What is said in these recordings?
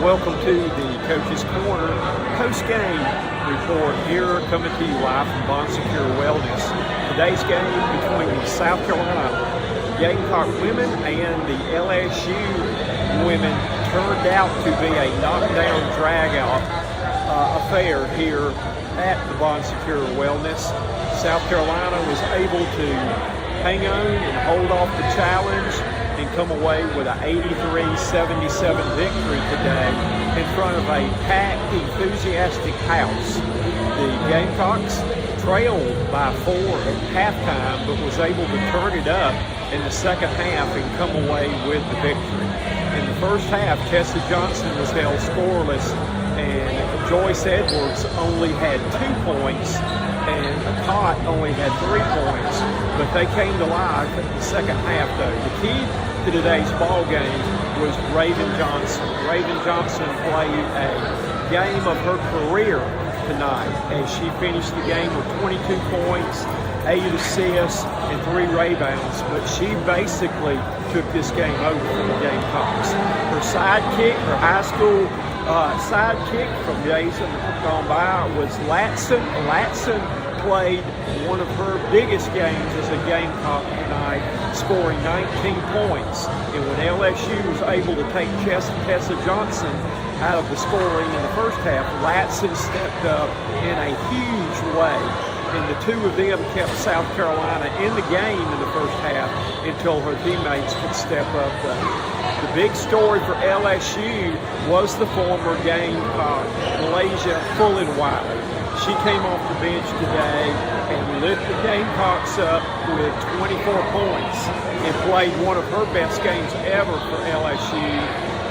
welcome to the Coach's Corner post-game report here, coming to you live from Bon Secure Wellness. Today's game between the South Carolina Gamecock women and the LSU women turned out to be a knockdown, drag-out affair here at the Bon Secure Wellness. South Carolina was able to hang on and hold off the challenge and come away with an 83-77 victory today in front of a packed, enthusiastic house. The Gamecocks trailed by 4 at halftime, but was able to turn it up in the second half and come away with the victory. In the first half, Tessa Johnson was held scoreless, and Joyce Edwards only had 2 points, and Agot only had 3 points, but they came to life in the second half, though. The key to today's ball game was Raven Johnson. Raven Johnson played a game of her career tonight as she finished the game with 22 points, 8 assists, and 3 rebounds, but she basically took this game over for the Gamecocks. Her sidekick, her high school sidekick from days gone by was Latson. Latson played one of her biggest games as a Gamecock tonight, scoring 19 points. And when LSU was able to take Tessa Johnson out of the scoring in the first half, Latson stepped up in a huge way. And the two of them kept South Carolina in the game in the first half until her teammates could step up. The big story for LSU was the former Gamecock, Malaysia Fullen-Wiley. She came off the bench today and lit the Gamecocks up with 24 points and played one of her best games ever for LSU.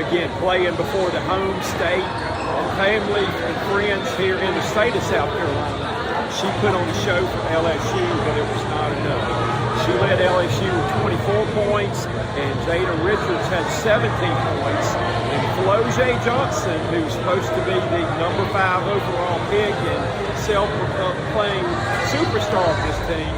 Again, playing before the home state and family and friends here in the state of South Carolina. She put on the show for LSU, but it was not enough. She led LSU with 24 points, and Jada Richards had 17 points. And Floje Johnson, who's supposed to be the number 5 overall pick and self-proclaimed superstar of this team,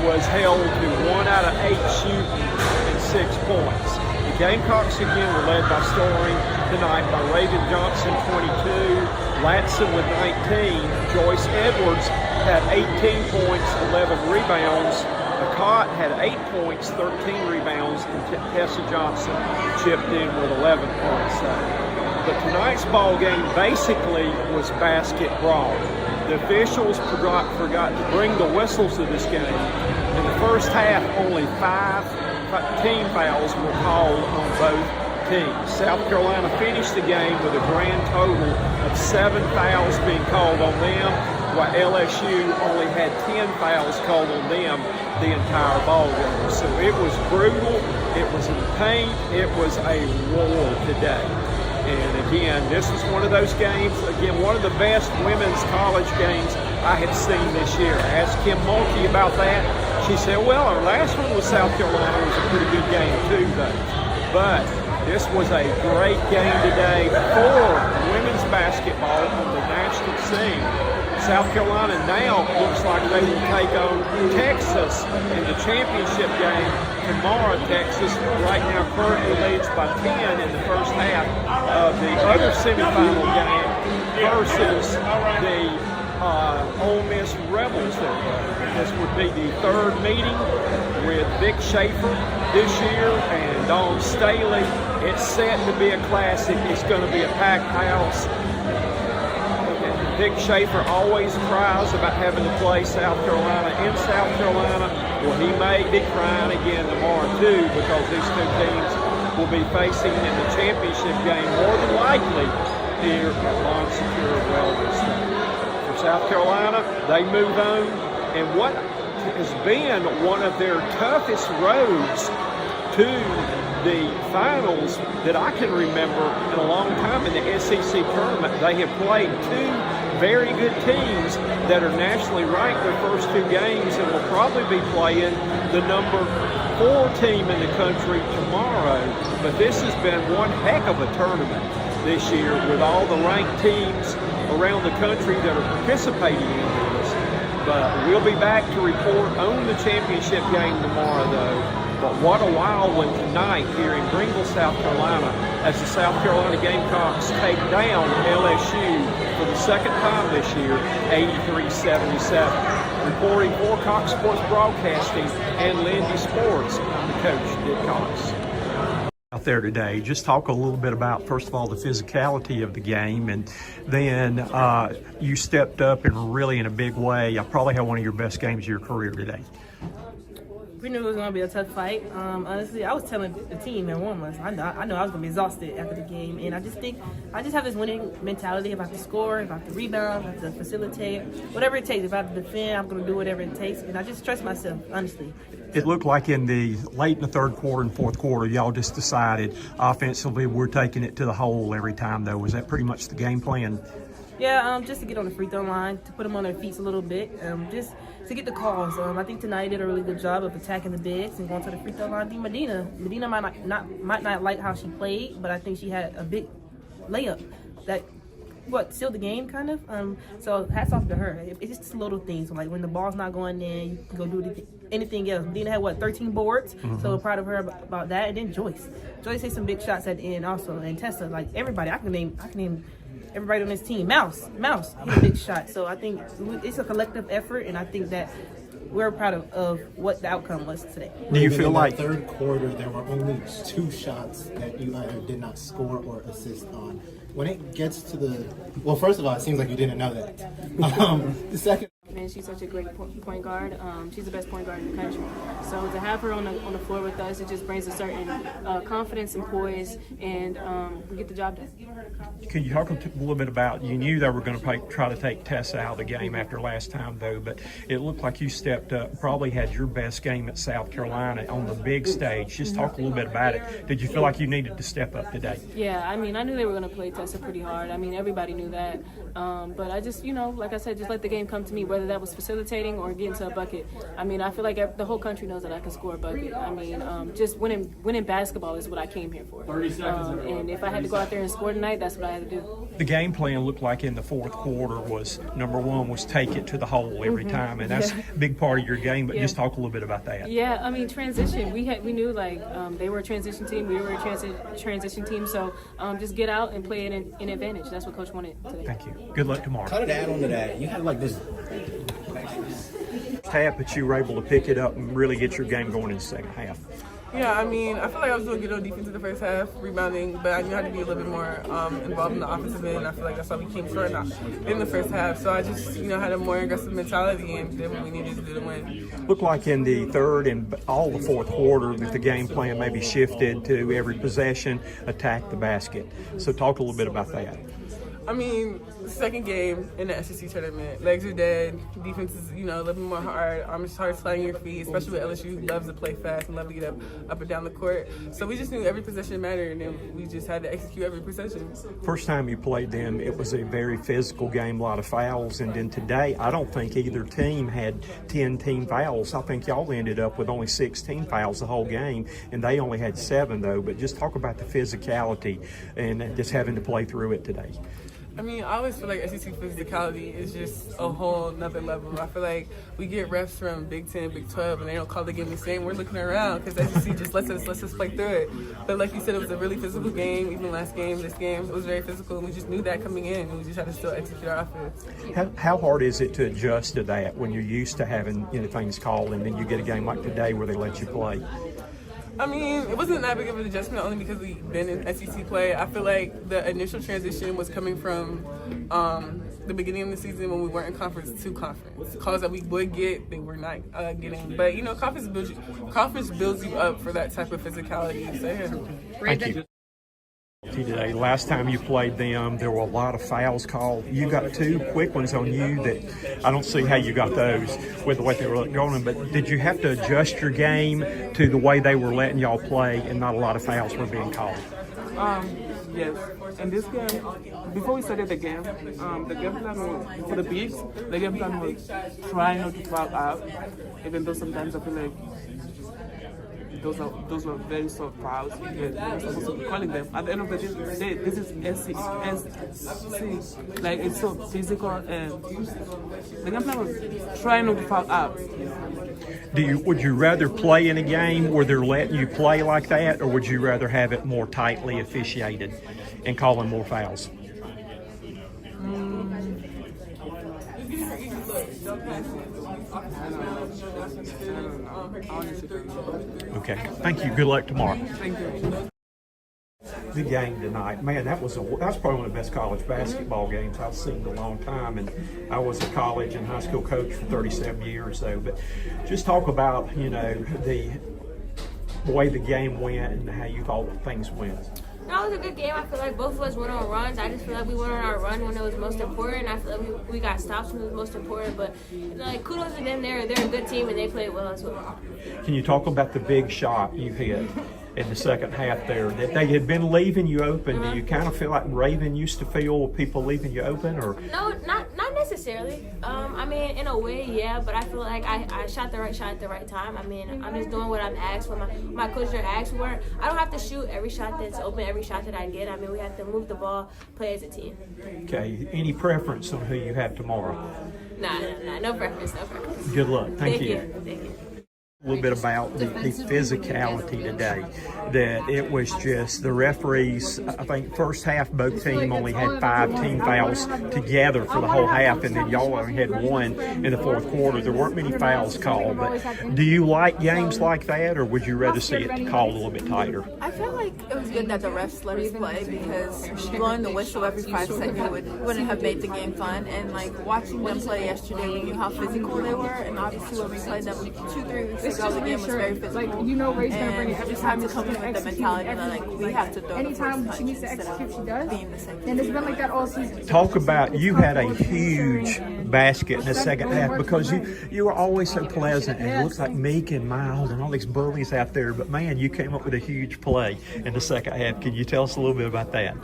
was held to 1 out of 8 shooting and 6 points. The Gamecocks again were led by scoring tonight by Raven Johnson, 22, Latson with 19, Joyce Edwards had 18 points, 11 rebounds, Agot had 8 points, 13 rebounds, and Tessa Johnson chipped in with 11 points. But tonight's ball game basically was basket brawl. The officials forgot to bring the whistles to this game. In the first half, only 5 team fouls were called on both teams. South Carolina finished the game with a grand total of 7 fouls being called on them, while LSU only had 10 fouls called on them the entire ball game. So it was brutal, it was in paint, it was a war today. And again, this is one of those games, again, one of the best women's college games I have seen this year. I asked Kim Mulkey about that. She said, well, our last one with South Carolina was a pretty good game too, though. But this was a great game today for women's basketball on the national scene. South Carolina now looks like they will take on Texas in the championship game tomorrow. Texas right now currently leads by 10 in the first half of the other semifinal game versus the Ole Miss Rebels. This would be the third meeting with Vic Schaefer this year and Dawn Staley. It's set to be a classic. It's going to be a packed house. Vic Schaefer always cries about having to play South Carolina in South Carolina. Well, he may be crying again tomorrow too, because these two teams will be facing in the championship game more than likely here at Bon Secure Wellness. For South Carolina, they move on, and what has been one of their toughest roads to the finals that I can remember in a long time in the SEC tournament. They have played 2 very good teams that are nationally ranked their first 2 games, and will probably be playing the number 4 team in the country tomorrow. But this has been one heck of a tournament this year with all the ranked teams around the country that are participating in this. But we'll be back to report on the championship game tomorrow, though. But what a wild one tonight here in Greenville, South Carolina. as the South Carolina Gamecocks take down LSU for the second time this year, 83-77. Reporting for Cox Reports Broadcasting and Lindy Sports, the coach did Cox. Out there today, just talk a little bit about, first of all, the physicality of the game, and then you stepped up and really in a big way. I probably had one of your best games of your career today. We knew it was going to be a tough fight. Honestly, I was telling the team in warm-ups, I know I was going to be exhausted after the game, and I just have this winning mentality about the score, about the rebound, about the facilitate, whatever it takes. If I have to defend, I'm going to do whatever it takes, and I just trust myself, honestly. It looked like in the late in the third quarter and fourth quarter, y'all just decided offensively we're taking it to the hole every time, though. Was that pretty much the game plan? Yeah, just to get on the free throw line, to put them on their feet a little bit, just to get the calls. I think tonight did a really good job of attacking the bigs and going to the free throw line. I think Madina might not like how she played, but I think she had a big layup that sealed the game, kind of. So hats off to her. It's just little things. Like when the ball's not going in, you can go do anything else. Madina had 13 boards, so proud of her about that. And then Joyce hit some big shots at the end also, and Tessa, like everybody. I can name everybody on this team. Mouse hit a big shot. So I think it's a collective effort, and I think that we're proud of what the outcome was today. Do you feel like in the third quarter there were only 2 shots that you either did not score or assist on? When it gets to well, first of all, it seems like you didn't know that. The second. Man, she's such a great point guard. She's the best point guard in the country. So to have her on the floor with us, it just brings a certain confidence and poise, and we get the job done. Can you talk a little bit about, you knew they were going to try to take Tessa out of the game after last time, though, but it looked like you stepped up, probably had your best game at South Carolina on the big stage. Just talk a little bit about it. Did you feel like you needed to step up today? Yeah, I mean, I knew they were going to play Tessa pretty hard. I mean, everybody knew that. But I just, like I said, just let the game come to me, whether that was facilitating or getting to a bucket. I mean, I feel like the whole country knows that I can score a bucket. I mean, just winning basketball is what I came here for. 30 seconds. And if I had to go out there and score tonight, that's what I had to do. The game plan looked like in the fourth quarter was, number one, was take it to the hole every time, and that's a big part of your game, but just talk a little bit about that. Yeah, I mean, transition. We knew, like, they were a transition team, we were a transition team, so just get out and play it in advantage. That's what Coach wanted today. Thank you. Good luck tomorrow. Kind of to add on to that, you had like this half, but you were able to pick it up and really get your game going in the second half. Yeah, I mean, I feel like I was doing good on defense in the first half, rebounding, but I knew I had to be a little bit more involved in the offensive end. I feel like that's why we came short in the first half. So I just, had a more aggressive mentality and did what we needed to do to win. Looked like in the third and all the fourth quarter that the game plan maybe shifted to every possession, attack the basket. So talk a little bit about that. I mean, second game in the SEC tournament, legs are dead, defense is, a little bit more hard. It's hard playing your feet, especially with LSU, who loves to play fast and love to get up and down the court. So we just knew every possession mattered, and then we just had to execute every possession. First time you played them, it was a very physical game, a lot of fouls, and then today, I don't think either team had 10 team fouls. I think y'all ended up with only 16 fouls the whole game, and they only had 7, though. But just talk about the physicality and just having to play through it today. I mean, I always feel like SEC physicality is just a whole nother level. I feel like we get refs from Big 10, Big 12, and they don't call the game the same. We're looking around because SEC just lets us play through it. But like you said, it was a really physical game. Even last game, this game, it was very physical, and we just knew that coming in, and we just had to still execute our offense. How hard is it to adjust to that when you're used to having things called, and then you get a game like today where they let you play? I mean, it wasn't that big of an adjustment only because we've been in SEC play. I feel like the initial transition was coming from the beginning of the season when we weren't in conference to conference. Calls that we would get, they were not getting. But, conference builds you up for that type of physicality. So, yeah. Thank you. Today, last time you played them, there were a lot of fouls called. You got 2 quick ones on you that I don't see how you got those with the way they were going. But did you have to adjust your game to the way they were letting y'all play and not a lot of fouls were being called? Yes. In this game, before we started the game plan was, for the bigs, the game plan was try not to foul out, even though sometimes I feel like those were very soft fouls. You're supposed to be calling them. At the end of the day, this is SC. Like, it's so physical, and the game plan was trying not to foul out. Would you rather play in a game where they're letting you play like that, or would you rather have it more tightly officiated and calling more fouls? Okay. Thank you. Good luck tomorrow. Thank you. The game tonight, man, that's probably one of the best college basketball games I've seen in a long time. And I was a college and high school coach for 37 years, though. But just talk about, the way the game went and how you thought things went. That was a good game. I feel like both of us went on runs. I just feel like we went on our run when it was most important. I feel like we got stops when it was most important. But kudos to them. They're a good team and they played well as well. Can you talk about the big shot you hit in the second half there? That they had been leaving you open. Do you kind of feel like Raven used to feel people leaving you open, or? No, not necessarily. I mean, in a way, yeah. But I feel like I shot the right shot at the right time. I mean, I'm just doing what I'm asked. What my coach are asked for. I don't have to shoot every shot that's open, every shot that I get. I mean, we have to move the ball, play as a team. Okay. Any preference on who you have tomorrow? Nah. No preference. Good luck. Thank you. Thank you. A little bit about the physicality today, that it was just the referees. I think first half both teams only had 5 team fouls together for the whole half, and then y'all only had 1 in the fourth quarter. There weren't many fouls called, but do you like games like that, or would you rather see it called a little bit tighter? I feel like it was good that the refs let us play, because blowing the whistle every 5 seconds wouldn't have made the game fun. And like watching them play yesterday, we knew how physical they were, and obviously when we played them 2-3 weeks ago, the game was very physical. Like, Ray's gonna bring it every time to come in with the mentality that like we have to throw anytime the she needs to execute, she does. Being the same. And it's been like that all season. Talk about, you had a huge basket in the second half, because you were always so pleasant, and it looks like meek and mild and all these bullies out there, but man, you came up with a huge play in the second half. Can you tell us a little bit about that?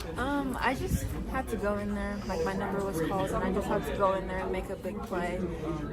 I just had to go in there, like my number was called, and I just had to go in there and make a big play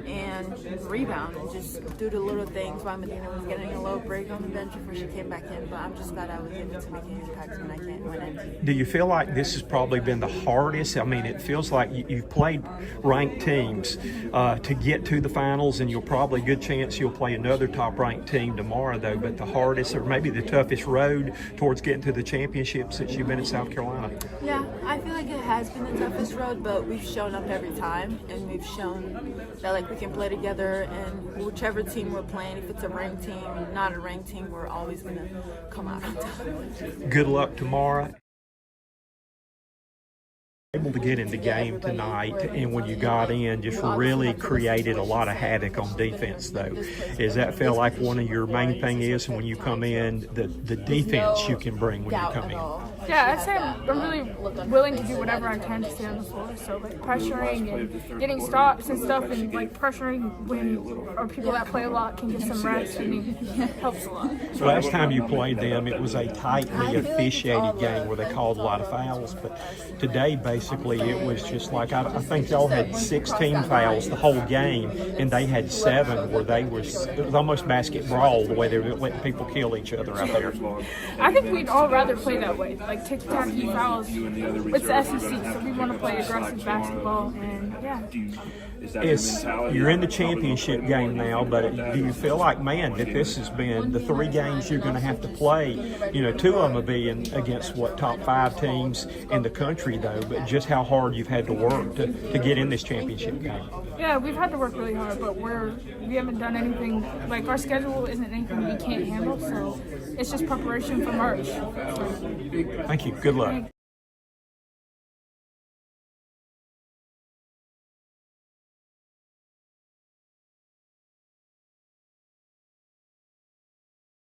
and rebound and just do the little things while Madina was getting a little break on the bench before she came back in. But I'm just glad I was able to make an impact when I did. Do you feel like this has probably been the hardest? I mean, it feels like you've played ranked teams to get to the finals, and you'll probably, good chance you'll play another top-ranked team tomorrow, though. But the hardest, or maybe the toughest road towards getting to the championship since you've been in South Carolina? Yeah, I feel like it has been the toughest road, but we've shown up every time, and we've shown that like we can play together, and whichever team we're playing, if it's a ranked team, not a ranked team, we're always going to come out on top. Good luck tomorrow. Able to get in the game tonight, and when you got in, just really created a lot of havoc on defense, though. Is that feel like one of your main thing is when you come in, the defense you can bring when you come in? Yeah, I'd say I'm really willing to do whatever I can to stay on the floor. So like pressuring and getting stops and stuff, and like pressuring when or people that play a lot can get some rest, and it helps a lot. So last time you played them, it was a tightly officiated game where they called a lot of fouls, but today basically it was just like, I think y'all had 16 fouls the whole game, and they had 7 where it was almost basket brawl the way they were letting people kill each other out there. I think we'd all rather play that way, like tick-tacky fouls. It's the SEC, so we want to play aggressive basketball, and yeah. You're in the championship game now, but do you feel like, man, that this has been the 3 games you're going to have to play? 2 of them will be against top 5 teams in the country, though, but just how hard you've had to work to get in this championship game. Yeah, we've had to work really hard, but we haven't done anything, like our schedule isn't anything we can't handle, so it's just preparation for March. Thank you. Good luck.